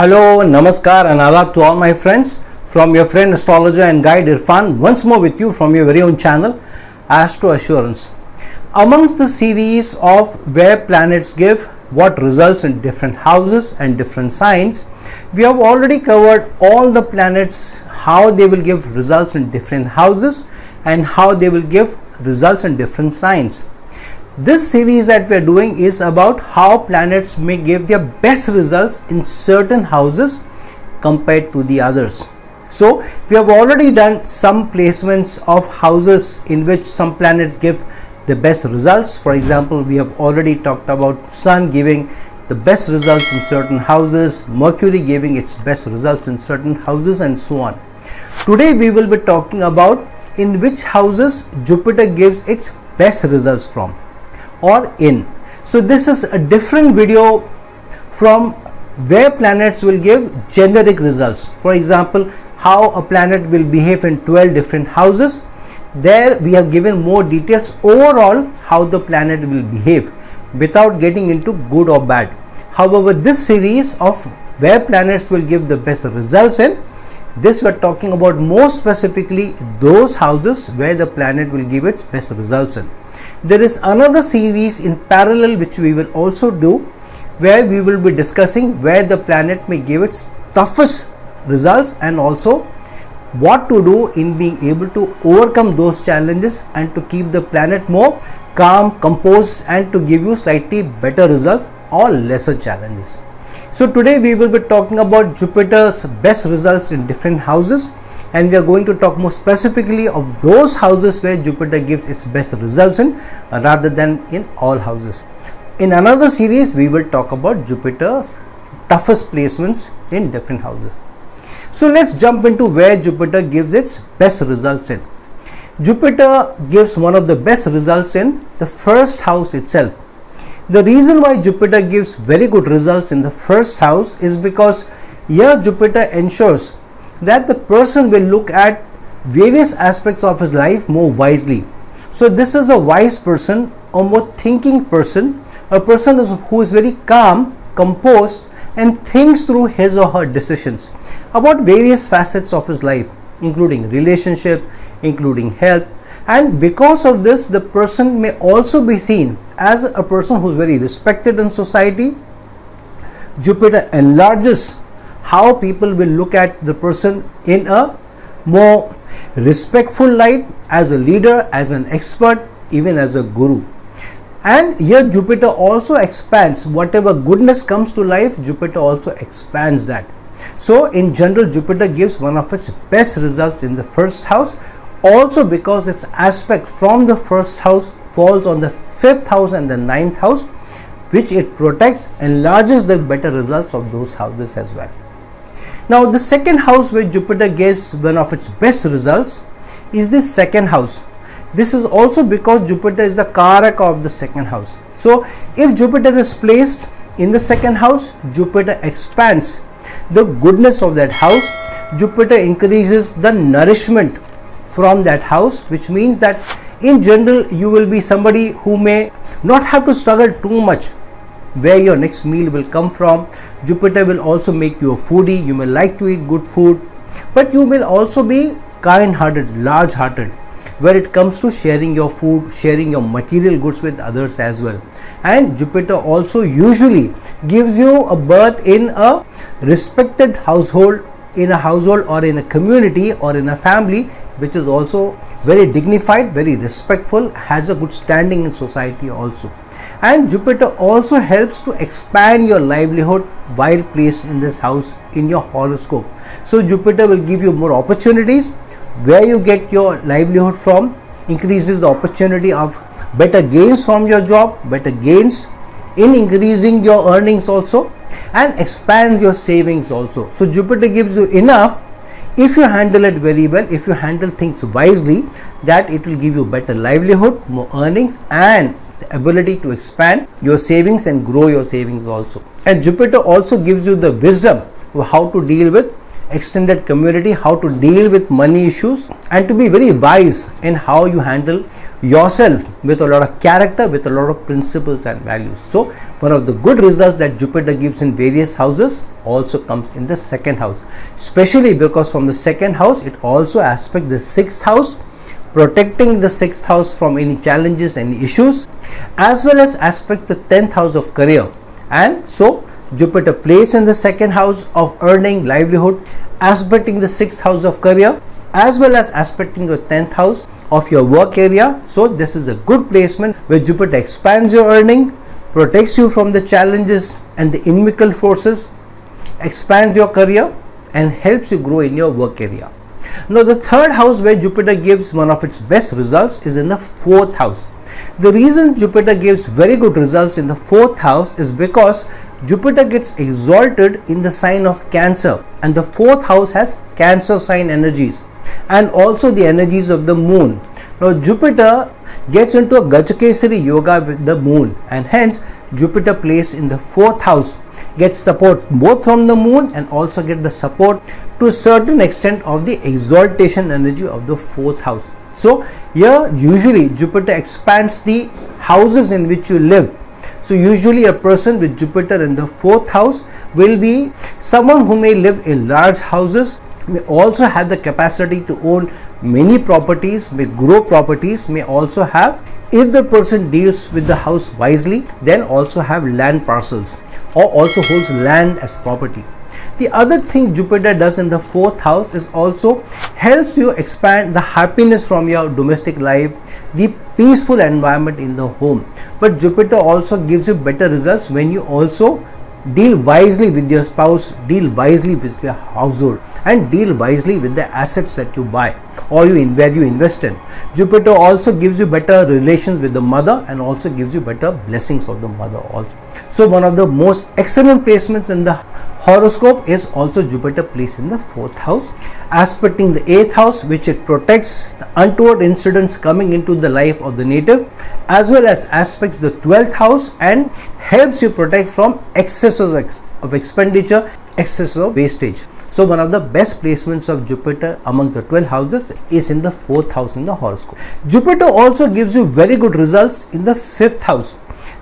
Hello, Namaskar and Adab to all my friends. From your friend astrologer and guide Irfan, once more with you from your very own channel, Astro Assurance. Amongst the series of where planets give what results in different houses and different signs, we have already covered all the planets, how they will give results in different houses and how they will give results in different signs. This series that we are doing is about how planets may give their best results in certain houses compared to the others. So we have already done some placements of houses in which some planets give the best results. For example, we have already talked about Sun giving the best results in certain houses, Mercury giving its best results in certain houses, and so on. Today we will be talking about in which houses Jupiter gives its best results from or in. So this is a different video from where planets will give generic results. For example, how a planet will behave in 12 different houses. There we have given more details overall how the planet will behave without getting into good or bad. However, this series of where planets will give the best results in, this we are talking about more specifically those houses where the planet will give its best results in. There is another series in parallel which we will also do, where we will be discussing where the planet may give its toughest results and also what to do in being able to overcome those challenges and to keep the planet more calm, composed, and to give you slightly better results or lesser challenges. So today we will be talking about Jupiter's best results in different houses, and we are going to talk more specifically of those houses where Jupiter gives its best results in rather than in all houses. In another series we will talk about Jupiter's toughest placements in different houses. So let's jump into where Jupiter gives its best results in. Jupiter gives one of the best results in the first house itself. The reason why Jupiter gives very good results in the first house is because here Jupiter ensures that the person will look at various aspects of his life more wisely. So this is a wise person, a more thinking person, a person who is very calm, composed, and thinks through his or her decisions about various facets of his life, including relationships, including health. And because of this, the person may also be seen as a person who is very respected in society. Jupiter enlarges how people will look at the person in a more respectful light, as a leader, as an expert, even as a guru. And here Jupiter also expands whatever goodness comes to life. Jupiter also expands that. So in general, Jupiter gives one of its best results in the first house, also because its aspect from the first house falls on the 5th house and the 9th house, which it protects, enlarges the better results of those houses as well. Now the second house where Jupiter gives one of its best results is the second house. This is also because Jupiter is the Karaka of the second house. So if Jupiter is placed in the second house, Jupiter expands the goodness of that house. Jupiter increases the nourishment from that house, which means that in general you will be somebody who may not have to struggle too much where your next meal will come from. Jupiter will also make you a foodie. You may like to eat good food, but you will also be kind-hearted, large-hearted where it comes to sharing your food, sharing your material goods with others as well. And Jupiter also usually gives you a birth in a respected household, in a household or in a community or in a family which is also very dignified, very respectful, has a good standing in society also. And Jupiter also helps to expand your livelihood while placed in this house in your horoscope. So Jupiter will give you more opportunities where you get your livelihood from, increases the opportunity of better gains from your job, better gains in increasing your earnings also, and expands your savings also. So Jupiter gives you enough if you handle it very well, if you handle things wisely, that it will give you better livelihood, more earnings, and the ability to expand your savings and grow your savings also. And Jupiter also gives you the wisdom of how to deal with extended community, how to deal with money issues, and to be very wise in how you handle yourself with a lot of character, with a lot of principles and values. So one of the good results that Jupiter gives in various houses also comes in the second house, especially because from the second house it also aspects the sixth house, protecting the sixth house from any challenges, any issues, as well as aspect the 10th house of career. And so Jupiter plays in the second house of earning, livelihood, aspecting the sixth house of career, as well as aspecting the 10th house of your work area. So this is a good placement where Jupiter expands your earning, protects you from the challenges and the inimical forces, expands your career and helps you grow in your work area. Now the third house where Jupiter gives one of its best results is in the fourth house. The reason Jupiter gives very good results in the fourth house is because Jupiter gets exalted in the sign of Cancer, and the fourth house has Cancer sign energies and also the energies of the moon. Now Jupiter gets into a Gajakesari yoga with the moon, and hence Jupiter plays in the fourth house, gets support both from the moon and also get the support to a certain extent of the exaltation energy of the fourth house. So here usually Jupiter expands the houses in which you live. So usually a person with Jupiter in the fourth house will be someone who may live in large houses, may also have the capacity to own many properties, may grow properties, may also have, if the person deals with the house wisely, then also have land parcels or also holds land as property. The other thing Jupiter does in the fourth house is also helps you expand the happiness from your domestic life, the peaceful environment in the home. But Jupiter also gives you better results when you also deal wisely with your spouse, deal wisely with your household, and deal wisely with the assets that you buy or where you invest in. Jupiter also gives you better relations with the mother and also gives you better blessings of the mother also. So one of the most excellent placements in the horoscope is also Jupiter placed in the fourth house, aspecting the eighth house, which it protects the untoward incidents coming into the life of the native, as well as aspects the 12th house and helps you protect from excesses of expenditure, excess of wastage. So one of the best placements of Jupiter among the 12 houses is in the fourth house in the horoscope. Jupiter also gives you very good results in the fifth house.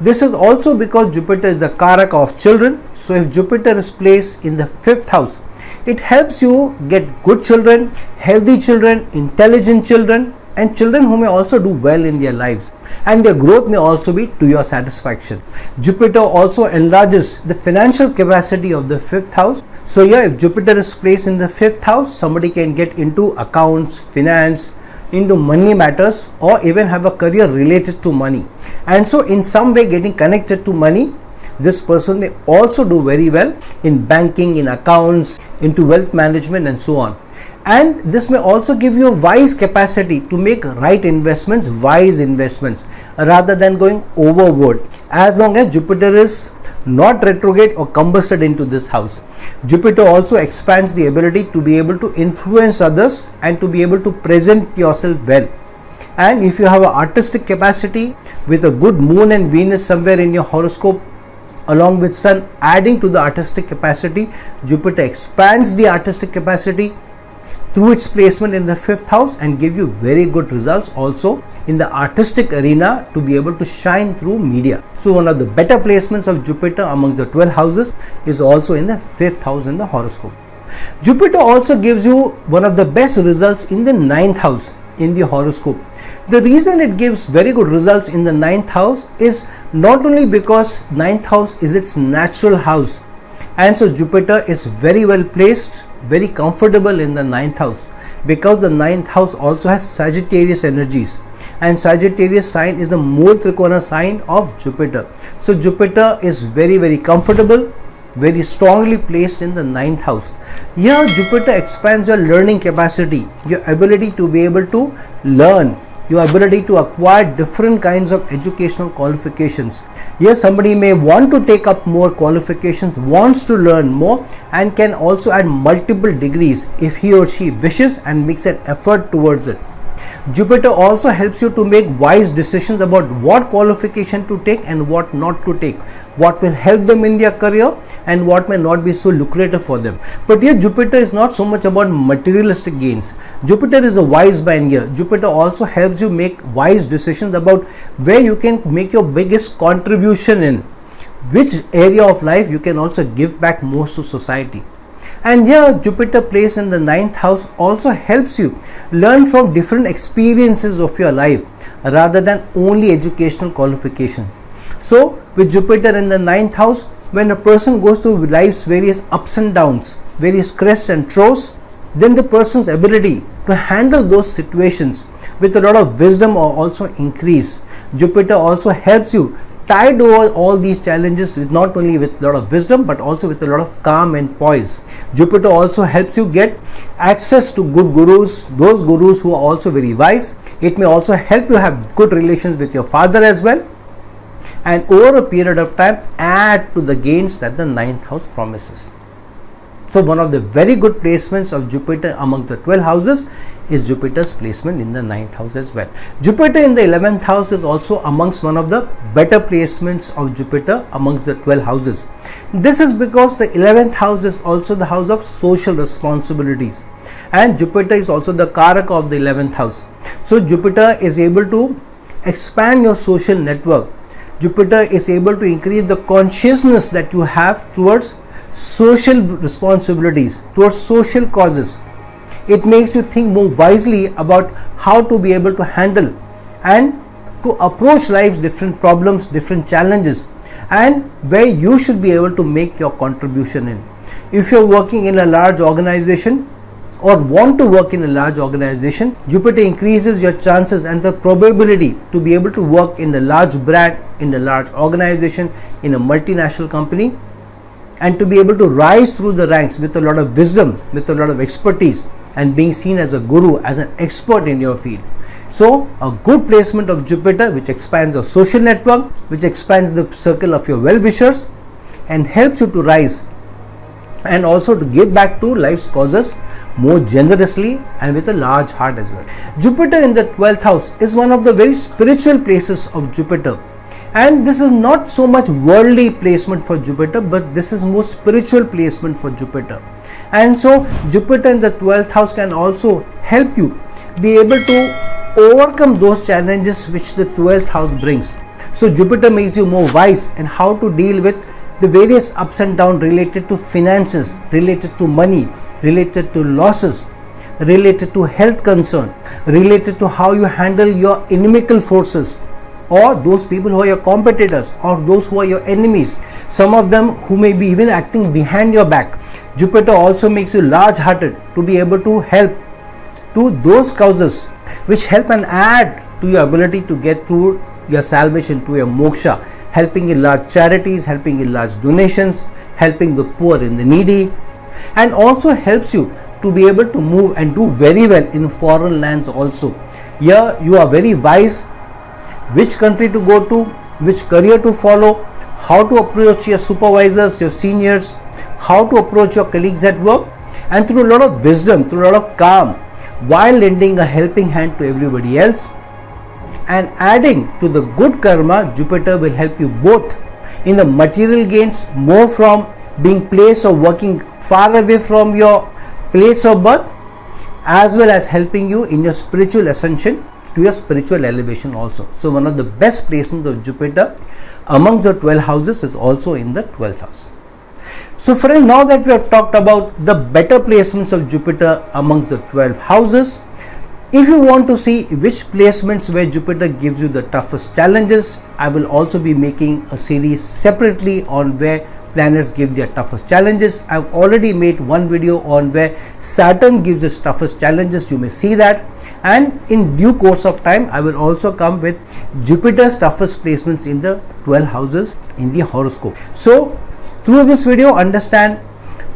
This is also because Jupiter is the Karaka of children. So if Jupiter is placed in the fifth house, it helps you get good children, healthy children, intelligent children, and children who may also do well in their lives, and their growth may also be to your satisfaction. Jupiter also enlarges the financial capacity of the fifth house. So here if Jupiter is placed in the fifth house, somebody can get into accounts, finance, into money matters, or even have a career related to money, and so in some way getting connected to money. This person may also do very well in banking, in accounts, into wealth management and so on. And this may also give you a wise capacity to make right investments, wise investments, rather than going overboard, as long as Jupiter is not retrograde or combusted into this house. Jupiter also expands the ability to be able to influence others and to be able to present yourself well. And if you have an artistic capacity with a good moon and Venus somewhere in your horoscope, along with Sun adding to the artistic capacity, Jupiter expands the artistic capacity through its placement in the fifth house and give you very good results also in the artistic arena to be able to shine through media. So one of the better placements of Jupiter among the 12 houses is also in the fifth house in the horoscope. Jupiter also gives you one of the best results in the ninth house in the horoscope. The reason it gives very good results in the ninth house is not only because ninth house is its natural house, and so Jupiter is very well placed, very comfortable in the ninth house, because the ninth house also has Sagittarius energies, and Sagittarius sign is the Mool Trikona sign of Jupiter. So Jupiter is very comfortable, very strongly placed in the ninth house. Here Jupiter expands your learning capacity, your ability to be able to learn, your ability to acquire different kinds of educational qualifications. Yes, somebody may want to take up more qualifications, wants to learn more, and can also add multiple degrees if he or she wishes and makes an effort towards it. Jupiter also helps you to make wise decisions about what qualification to take and what not to take, what will help them in their career and what may not be so lucrative for them. But here Jupiter is not so much about materialistic gains. Jupiter is a wise man here. Jupiter also helps you make wise decisions about where you can make your biggest contribution in, which area of life you can also give back most to society. And here Jupiter placed in the 9th house also helps you learn from different experiences of your life rather than only educational qualifications. So with Jupiter in the 9th house, when a person goes through life's various ups and downs, various crests and troughs, then the person's ability to handle those situations with a lot of wisdom will also increase. Jupiter also helps you tide over all these challenges with not only with a lot of wisdom but also with a lot of calm and poise. Jupiter also helps you get access to good gurus, those gurus who are also very wise. It may also help you have good relations with your father as well, and over a period of time add to the gains that the 9th house promises. So one of the very good placements of Jupiter among the 12 houses is Jupiter's placement in the 9th house as well. Jupiter in the 11th house is also amongst one of the better placements of Jupiter amongst the 12 houses. This is because the 11th house is also the house of social responsibilities, and Jupiter is also the Karaka of the 11th house. So Jupiter is able to expand your social network. Jupiter is able to increase the consciousness that you have towards social responsibilities, towards social causes. It makes you think more wisely about how to be able to handle and to approach life's different problems, different challenges, and where you should be able to make your contribution in. If you're working in a large organization or want to work in a large organization, Jupiter increases your chances and the probability to be able to work in a large brand, in a large organization, in a multinational company, and to be able to rise through the ranks with a lot of wisdom, with a lot of expertise, and being seen as a guru, as an expert in your field. So a good placement of Jupiter which expands your social network, which expands the circle of your well-wishers and helps you to rise and also to give back to life's causes more generously and with a large heart as well. Jupiter in the 12th house is one of the very spiritual places of Jupiter, and this is not so much worldly placement for Jupiter, but this is more spiritual placement for Jupiter. And so Jupiter in the 12th house can also help you be able to overcome those challenges which the 12th house brings. So Jupiter makes you more wise in how to deal with the various ups and downs related to finances, related to money, related to losses, related to health concern, related to how you handle your inimical forces, or those people who are your competitors or those who are your enemies, some of them who may be even acting behind your back. Jupiter also makes you large-hearted to be able to help to those causes which help and add to your ability to get through your salvation, to your moksha, helping in large charities, helping in large donations, helping the poor and the needy, and also helps you to be able to move and do very well in foreign lands also. Here you are very wise which country to go to, which career to follow, how to approach your supervisors, your seniors, how to approach your colleagues at work, and through a lot of wisdom, through a lot of calm, while lending a helping hand to everybody else and adding to the good karma. Jupiter will help you both in the material gains, more from being placed or working far away from your place of birth, as well as helping you in your spiritual ascension to your spiritual elevation also. So one of the best placements of Jupiter amongst the 12 houses is also in the 12th house. So friends, now that we have talked about the better placements of Jupiter amongst the 12 houses, if you want to see which placements where Jupiter gives you the toughest challenges, I will also be making a series separately on where planets give their toughest challenges. I've already made one video on where Saturn gives its toughest challenges. You may see that, and in due course of time I will also come with Jupiter's toughest placements in the 12 houses in the horoscope. So through this video, understand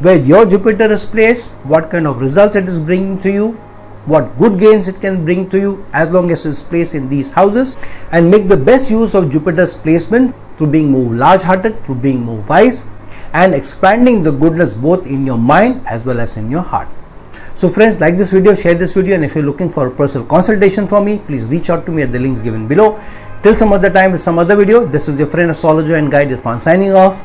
where your Jupiter is placed, what kind of results it is bringing to you, what good gains it can bring to you as long as it is placed in these houses, and make the best use of Jupiter's placement through being more large-hearted, through being more wise, and expanding the goodness both in your mind as well as in your heart. So friends, like this video, share this video, and if you're looking for a personal consultation from me, please reach out to me at the links given below. Till some other time with some other video, this is your friend astrologer and guide Irfan signing off.